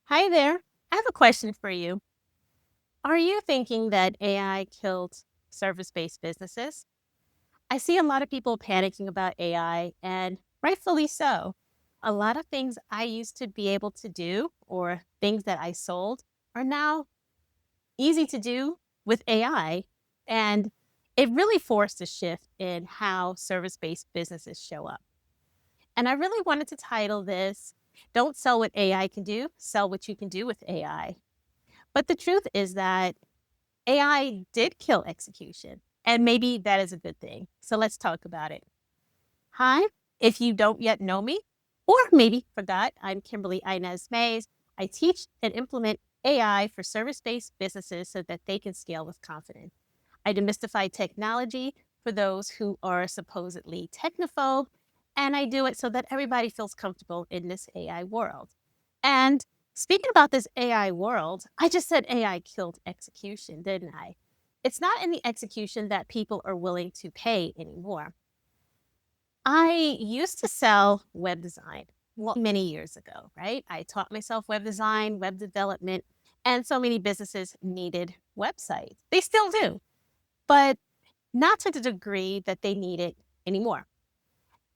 Hi there. I have a question for you. Are you thinking that AI killed service based businesses? I see a lot of people panicking about AI, and rightfully so. A lot of things I used to be able to do or things that I sold are now easy to do with AI. And it really forced a shift in how service based businesses show up. And I really wanted to title this Don't Sell What AI Can Do, Sell What You Can Do with AI. But the truth is that AI did kill execution, and maybe that is a good thing. So let's talk about it. Hi, if you don't yet know me, or maybe forgot, I'm Kimberly Inez Mays. I teach and implement AI for service based businesses so that they can scale with confidence. I demystify technology for those who are supposedly technophobe, and I do it so that everybody feels comfortable in this AI world. And speaking about this AI world, I just said AI killed execution, didn't I? It's not in the execution that people are willing to pay anymore. I used to sell web design many years ago, right? I taught myself web design, web development, and so many businesses needed websites. They still do, but not to the degree that they need it anymore.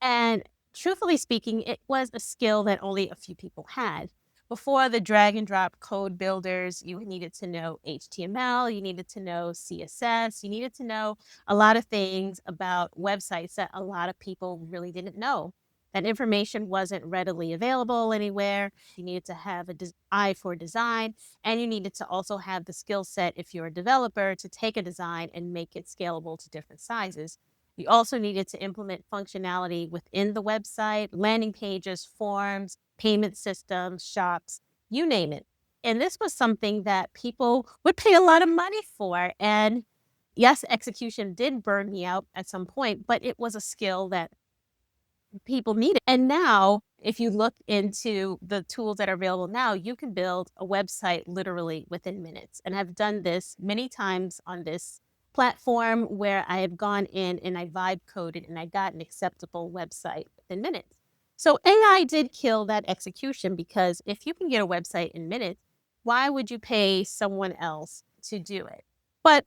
And truthfully speaking, it was a skill that only a few people had. Before the drag and drop code builders, you needed to know HTML, you needed to know CSS, you needed to know a lot of things about websites that a lot of people really didn't know. That information wasn't readily available anywhere. You needed to have an eye for design, and you needed to also have the skill set, if you're a developer, to take a design and make it scalable to different sizes. You also needed to implement functionality within the website, landing pages, forms, payment systems, shops, you name it. And this was something that people would pay a lot of money for. And yes, execution did burn me out at some point, but it was a skill that people needed. And now, if you look into the tools that are available now, you can build a website literally within minutes. And I've done this many times on this platform where I have gone in and I vibe coded and I got an acceptable website within minutes. So AI did kill that execution because if you can get a website in minutes, why would you pay someone else to do it? But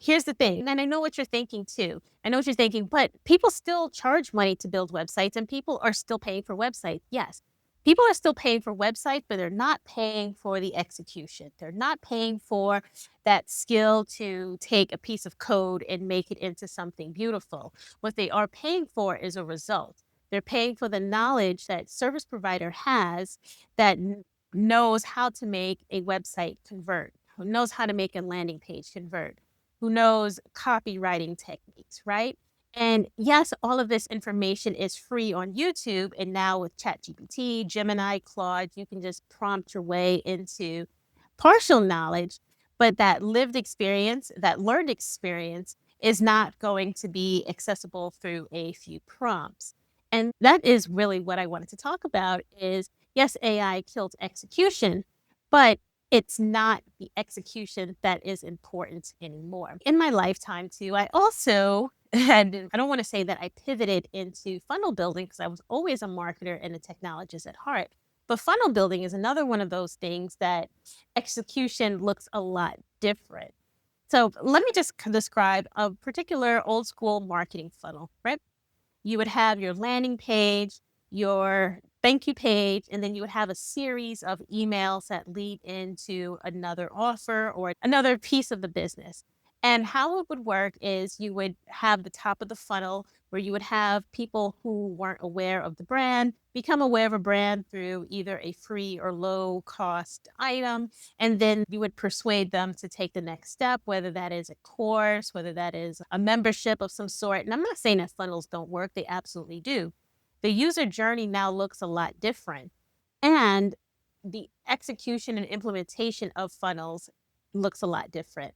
here's the thing, and I know what you're thinking too. I know what you're thinking, but people still charge money to build websites and people are still paying for websites. Yes. People are still paying for websites, but they're not paying for the execution. They're not paying for that skill to take a piece of code and make it into something beautiful. What they are paying for is a result. They're paying for the knowledge that service provider has that knows how to make a website convert, who knows how to make a landing page convert, who knows copywriting techniques, right? And yes, all of this information is free on YouTube. And now with ChatGPT, Gemini, Claude, you can just prompt your way into partial knowledge. But that lived experience, that learned experience, is not going to be accessible through a few prompts. And that is really what I wanted to talk about is yes, AI killed execution, but it's not the execution that is important anymore. In my lifetime, too, I also, and I don't want to say that I pivoted into funnel building because I was always a marketer and a technologist at heart. But funnel building is another one of those things that execution looks a lot different. So let me just describe a particular old school marketing funnel, right? You would have your landing page, your thank you page, and then you would have a series of emails that lead into another offer or another piece of the business. And how it would work is you would have the top of the funnel where you would have people who weren't aware of the brand become aware of a brand through either a free or low cost item. And then you would persuade them to take the next step, whether that is a course, whether that is a membership of some sort. And I'm not saying that funnels don't work, they absolutely do. The user journey now looks a lot different. And the execution and implementation of funnels looks a lot different.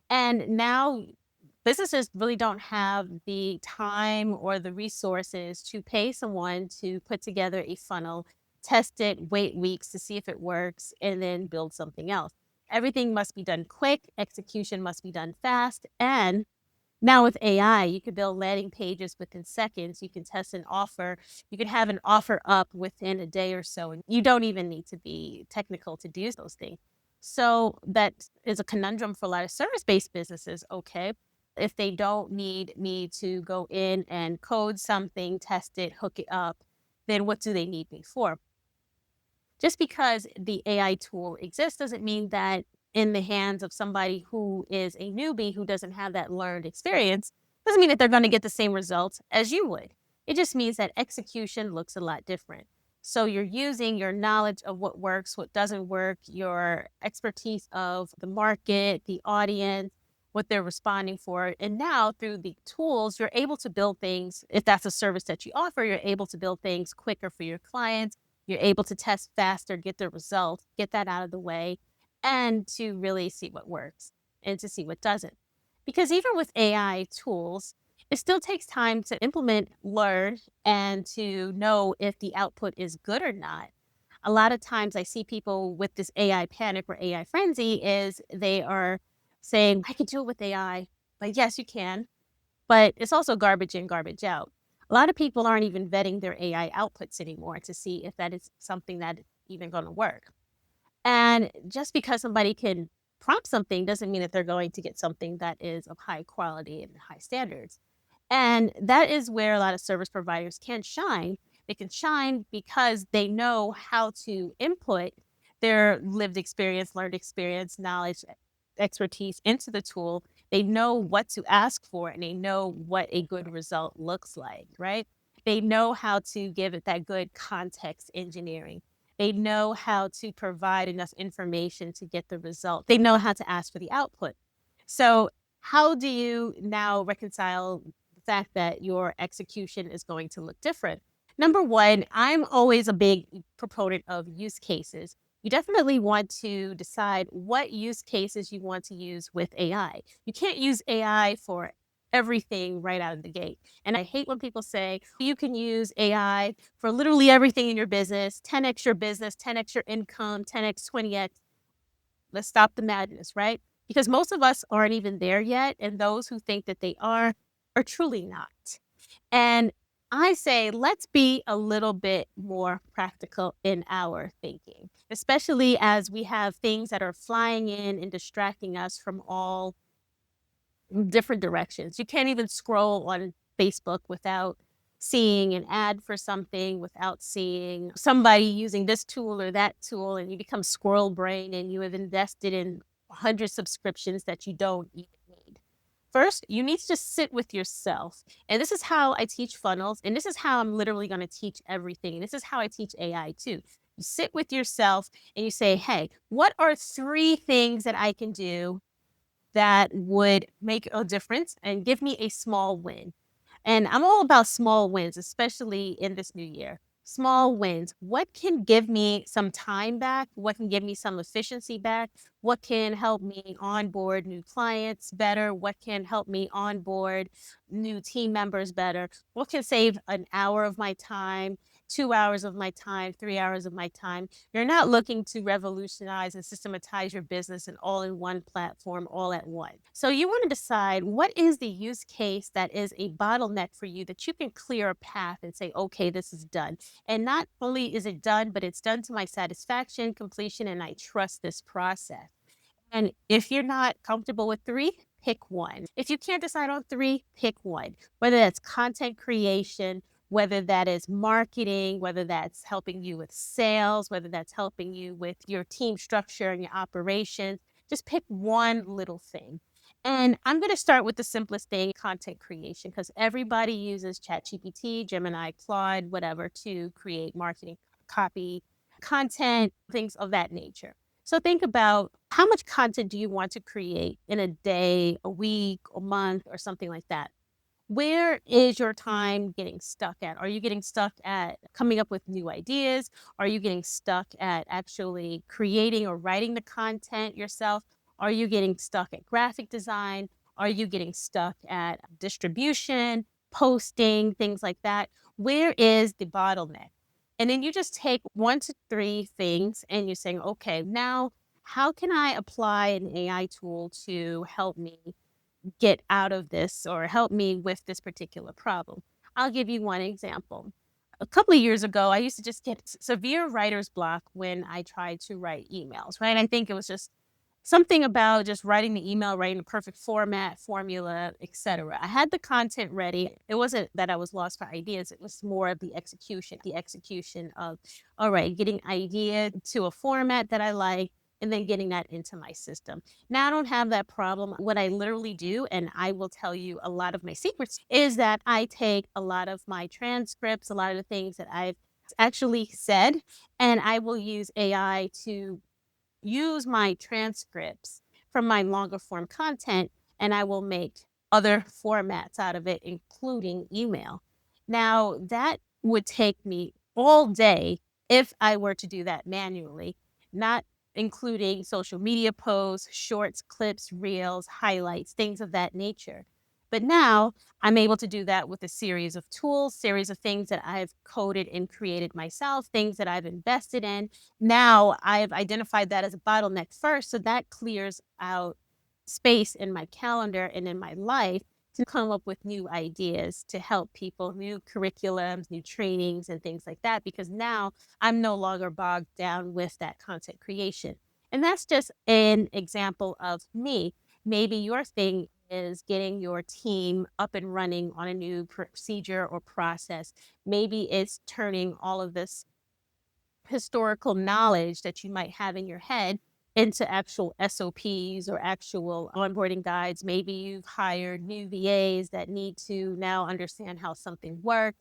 And now businesses really don't have the time or the resources to pay someone to put together a funnel, test it, wait weeks to see if it works, and then build something else. Everything must be done quick, execution must be done fast, and Now with AI, you could build landing pages within seconds. You can test an offer. You could have an offer up within a day or so, and you don't even need to be technical to do those things. So that is a conundrum for a lot of service-based businesses. Okay, if they don't need me to go in and code something, test it, hook it up, then what do they need me for? Just because the AI tool exists doesn't mean that in the hands of somebody who is a newbie who doesn't have that learned experience, doesn't mean that they're going to get the same results as you would. It just means that execution looks a lot different. So you're using your knowledge of what works, what doesn't work, your expertise of the market, the audience, what they're responding for. And now through the tools, you're able to build things. If that's a service that you offer, you're able to build things quicker for your clients. You're able to test faster, get the results, get that out of the way, and to really see what works and to see what doesn't. Because even with AI tools, it still takes time to implement, learn, and to know if the output is good or not. A lot of times I see people with this AI panic or AI frenzy is they are saying, I can do it with AI. But yes, you can, but it's also garbage in, garbage out. A lot of people aren't even vetting their AI outputs anymore to see if that is something that is even going to work. And just because somebody can prompt something doesn't mean that they're going to get something that is of high quality and high standards. And that is where a lot of service providers can shine. They can shine because they know how to input their lived experience, learned experience, knowledge, expertise into the tool. They know what to ask for and they know what a good result looks like, right? They know how to give it that good context engineering. They know how to provide enough information to get the result. They know how to ask for the output. So, how do you now reconcile the fact that your execution is going to look different? Number one, I'm always a big proponent of use cases. You definitely want to decide what use cases you want to use with AI. You can't use AI for everything right out of the gate. And I hate when people say you can use AI for literally everything in your business, 10x your business, 10x your income, 10x, 20x. Let's stop the madness, right? Because most of us aren't even there yet. And those who think that they are truly not. And I say, let's be a little bit more practical in our thinking, especially as we have things that are flying in and distracting us from all different directions. You can't even scroll on Facebook without seeing an ad for something, without seeing somebody using this tool or that tool, and you become squirrel brain and you have invested in 100 subscriptions that you don't even need. First, you need to just sit with yourself. And this is how I teach funnels. And this is how I'm literally going to teach everything. And this is how I teach AI too. You sit with yourself and you say, hey, what are 3 things that I can do that would make a difference and give me a small win? And I'm all about small wins, especially in this new year. Small wins. What can give me some time back? What can give me some efficiency back? What can help me onboard new clients better? What can help me onboard new team members better? What can save an hour of my time, 2 hours of my time, 3 hours of my time? You're not looking to revolutionize and systematize your business and all in one platform all at once. So you want to decide what is the use case that is a bottleneck for you that you can clear a path and say, okay, this is done. And not only is it done, but it's done to my satisfaction, completion, and I trust this process. And if you're not comfortable with 3, pick 1. If you can't decide on 3, pick 1. Whether that's content creation, whether that is marketing, whether that's helping you with sales, whether that's helping you with your team structure and your operations, just pick one little thing. And I'm going to start with the simplest thing, content creation, because everybody uses ChatGPT, Gemini, Claude, whatever, to create marketing copy, content, things of that nature. So think about how much content do you want to create in a day, a week, a month, or something like that? Where is your time getting stuck at? Are you getting stuck at coming up with new ideas? Are you getting stuck at actually creating or writing the content yourself? Are you getting stuck at graphic design? Are you getting stuck at distribution, posting, things like that? Where is the bottleneck? And then you just take 1 to 3 things and you're saying, okay, now how can I apply an AI tool to help me get out of this or help me with this particular problem. I'll give you one example. A couple of years ago, I used to just get severe writer's block when I tried to write emails, right? I think it was just something about just writing the email, writing the perfect format, formula, etc. I had the content ready. It wasn't that I was lost for ideas. It was more of the execution of, all right, getting idea to a format that I like and then getting that into my system. Now I don't have that problem. What I literally do, and I will tell you a lot of my secrets, is that I take a lot of my transcripts, a lot of the things that I've actually said, and I will use AI to use my transcripts from my longer form content and I will make other formats out of it, including email. Now, that would take me all day if I were to do that manually, not including social media posts, shorts, clips, reels, highlights, things of that nature. But now I'm able to do that with a series of tools, series of things that I've coded and created myself, things that I've invested in. Now I've identified that as a bottleneck first, so that clears out space in my calendar and in my life to come up with new ideas to help people, new curriculums, new trainings, and things like that, because now I'm no longer bogged down with that content creation. And that's just an example of me. Maybe your thing is getting your team up and running on a new procedure or process. Maybe it's turning all of this historical knowledge that you might have in your head into actual SOPs or actual onboarding guides. Maybe you've hired new VAs that need to now understand how something works.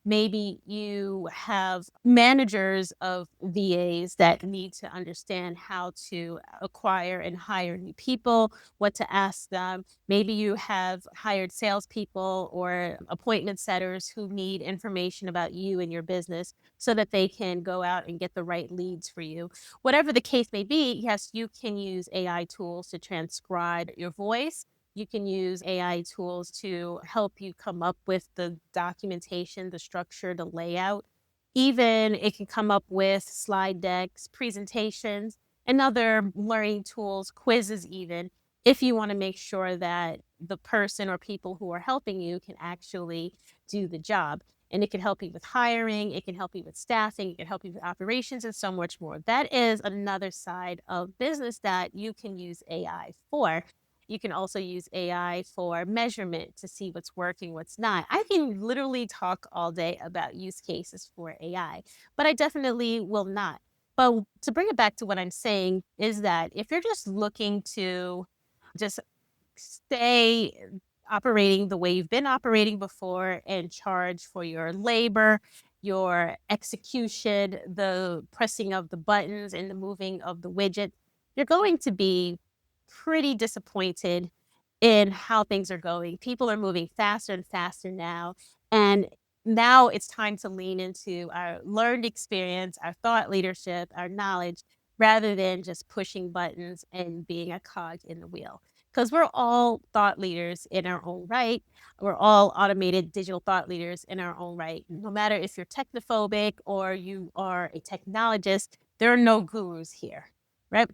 Maybe you have managers of VAs that need to understand how to acquire and hire new people, what to ask them. Maybe you have hired salespeople or appointment setters who need information about you and your business so that they can go out and get the right leads for you. Whatever the case may be, yes, you can use AI tools to transcribe your voice. You can use AI tools to help you come up with the documentation, the structure, the layout. Even it can come up with slide decks, presentations, and other learning tools, quizzes, even if you want to make sure that the person or people who are helping you can actually do the job. And it can help you with hiring, it can help you with staffing, it can help you with operations, and so much more. That is another side of business that you can use AI for. You can also use AI for measurement to see what's working, what's not. I can literally talk all day about use cases for AI, but I definitely will not. But to bring it back to what I'm saying is that if you're just looking to just stay operating the way you've been operating before and charge for your labor, your execution, the pressing of the buttons and the moving of the widget, you're going to be pretty disappointed in how things are going. People are moving faster and faster now. And now it's time to lean into our learned experience, our thought leadership, our knowledge, rather than just pushing buttons and being a cog in the wheel, because we're all thought leaders in our own right. We're all automated digital thought leaders in our own right. No matter if you're technophobic or you are a technologist, there are no gurus here, right?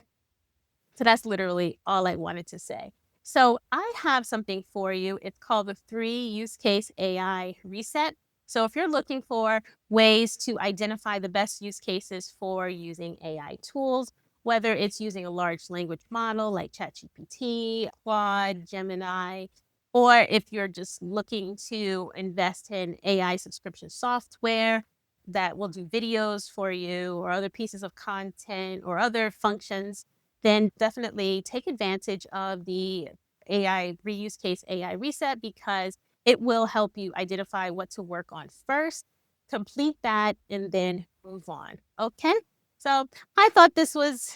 So that's literally all I wanted to say. So I have something for you. It's called the 3 use case AI reset. So if you're looking for ways to identify the best use cases for using AI tools, whether it's using a large language model like ChatGPT, Claude, Gemini, or if you're just looking to invest in AI subscription software that will do videos for you or other pieces of content or other functions, then definitely take advantage of the AI reuse case AI reset, because it will help you identify what to work on first, complete that, and then move on. Okay. So I thought this was,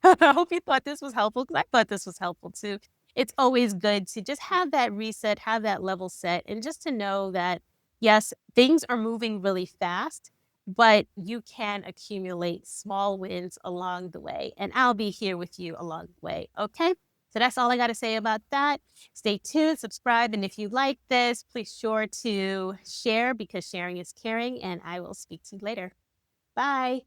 I hope you thought this was helpful, because I thought this was helpful too. It's always good to just have that reset, have that level set, and just to know that, yes, things are moving really fast, but you can accumulate small wins along the way. And I'll be here with you along the way. Okay. So that's all I got to say about that. Stay tuned, subscribe. And if you like this, please sure to share, because sharing is caring. And I will speak to you later. Bye.